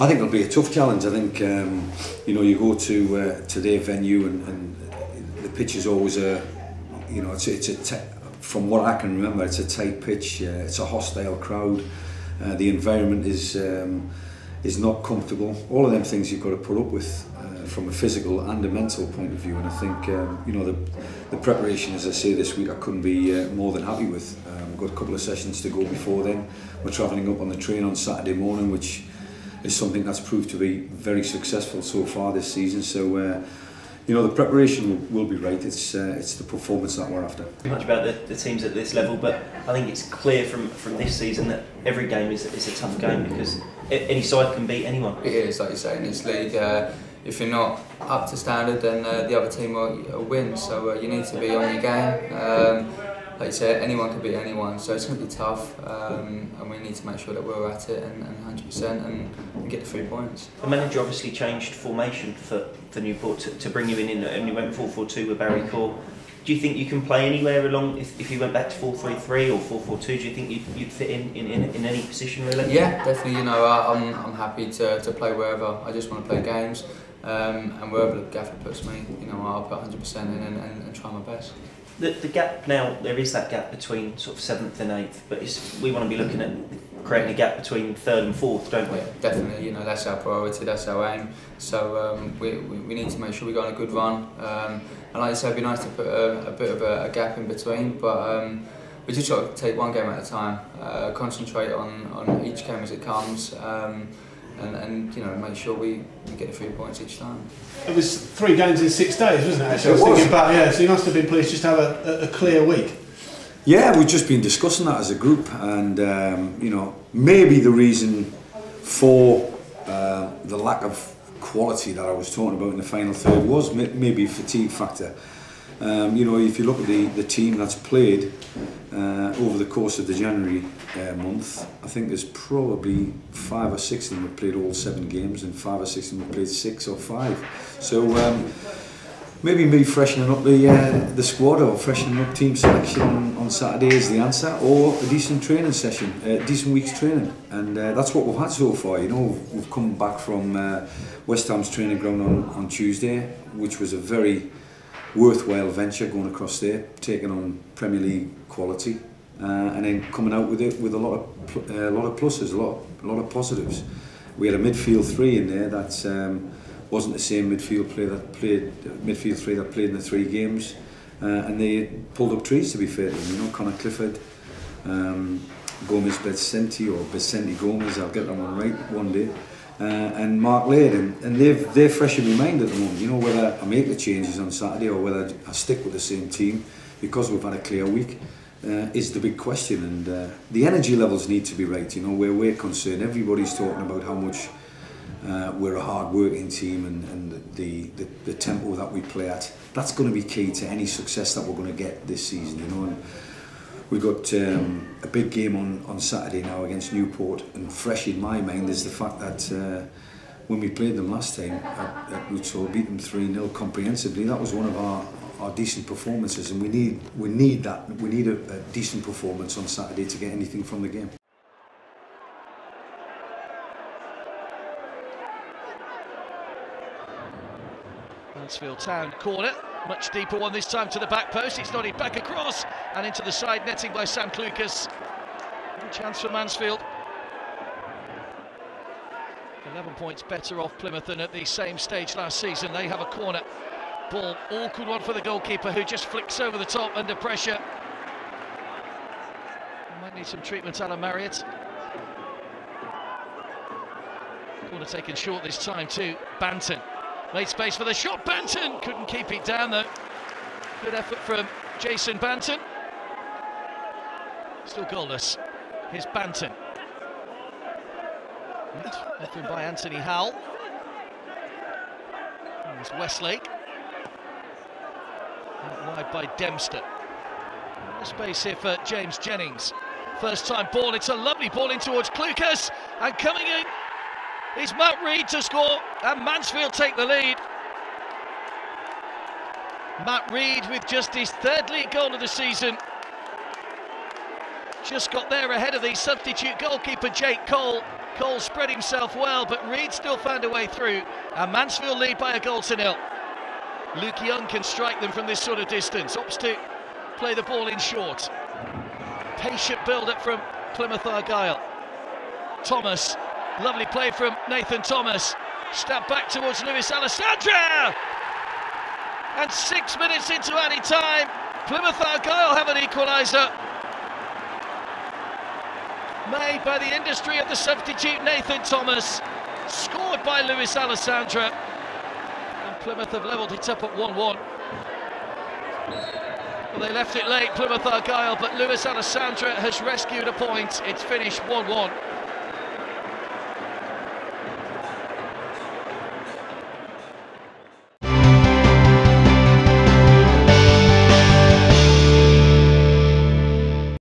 I think it'll be a tough challenge. I think you know, you go to their venue and the pitch is always you know, from what I can remember, it's a tight pitch. It's a hostile crowd. The environment is not comfortable. All of them things you've got to put up with from a physical and a mental point of view. And I think you know, the preparation, as I say, this week I couldn't be more than happy with. We've got a couple of sessions to go before then. We're travelling up on the train on Saturday morning, which is something that's proved to be very successful so far this season. So you know, the preparation will be right. It's the performance that we're after. Much about the teams at this level, but I think it's clear from this season that every game is a tough game because any side can beat anyone. It is, like you say, in this league. If you're not up to standard, then the other team will win. So you need to be on your game. Like you said, anyone can beat anyone, so it's going to be tough, and we need to make sure that we're at it and 100% and get the 3 points. The manager obviously changed formation for Newport to bring you in, and you went 4-4-2 with Barry Core. Do you think you can play anywhere along, if you went back to 4-3-3 or 4-4-2, do you think you'd fit in any position really? Yeah, definitely. You know, I'm happy to play wherever. I just want to play games, and wherever the gaffer puts me, you know, I'll put 100% in and try my best. The gap now, there is that gap between sort of 7th and 8th, but we want to be looking at creating a gap between 3rd and 4th, don't we? Yeah, definitely. You know, that's our priority, that's our aim. So we need to make sure we go on a good run. And like I said, it'd be nice to put a bit of a gap in between, but we just got to take one game at a time, concentrate on each game as it comes, and you know, make sure we get the 3 points each time. It was 3 games in 6 days, wasn't it? Actually, I was thinking about, yeah. So you must have been pleased just to have a clear week. Yeah, we've just been discussing that as a group, and you know, maybe the reason for the lack of quality that I was talking about in the final third was maybe a fatigue factor. You know, if you look at the team that's played over the course of the January month, I think there's probably 5 or 6 of them have played all 7 games, and 5 or 6 of them have played 6 or 5. So maybe me freshening up the squad or freshening up team selection on Saturday is the answer, or a decent training session, a decent week's training, and that's what we've had so far. You know, we've come back from West Ham's training ground on Tuesday, which was a very worthwhile venture, going across there, taking on Premier League quality, and then coming out with it with a lot of pluses, a lot of positives. We had a midfield 3 in there that wasn't the same midfield three that played in the 3 games, and they pulled up trees, to be fair to them. You know, Connor Clifford, Gomez Becenti Gomez, I'll get that one right one day. And Mark Laird, and they're fresh in my mind at the moment. You know, whether I make the changes on Saturday or whether I stick with the same team because we've had a clear week is the big question. And the energy levels need to be right. You know, where we're concerned, everybody's talking about how much we're a hard-working team and the tempo that we play at. That's going to be key to any success that we're going to get this season. You know. And we've got a big game on Saturday now against Newport, and fresh in my mind is the fact that when we played them last time at Roots Hall, beat them 3-0 comprehensively. That was one of our decent performances, and we need that. We need a decent performance on Saturday to get anything from the game. Mansfield Town corner. Much deeper one this time to the back post. It's nodded back across and into the side netting by Sam Klukas. Good chance for Mansfield. 11 points better off Plymouth than at the same stage last season. They have a corner. Ball, awkward one for the goalkeeper, who just flicks over the top under pressure. Might need some treatment, Alan Marriott. Corner taken short this time to Banton. Made space for the shot, Banton! Couldn't keep it down though. Good effort from Jason Banton. Still goalless. Here's Banton. Offering by Anthony Howell. And there's Westlake. Out wide by Dempster. No space here for James Jennings. First time ball, it's a lovely ball in towards Klukas. And coming in is Matt Reid to score, and Mansfield take the lead. Matt Reid with just his 3rd league goal of the season. Just got there ahead of the substitute goalkeeper Jake Cole. Cole spread himself well, but Reed still found a way through, and Mansfield lead by a goal to nil. Luke Young can strike them from this sort of distance, opts to play the ball in short. Patient build-up from Plymouth Argyle. Thomas, lovely play from Nathan Thomas. Stab back towards Luis Alessandra! And 6 minutes into added time, Plymouth Argyle have an equaliser. Made by the industry of the substitute Nathan Thomas. Scored by Luis Alessandra. And Plymouth have levelled it up at 1-1. Well, they left it late, Plymouth Argyle, but Luis Alessandra has rescued a point. It's finished 1-1.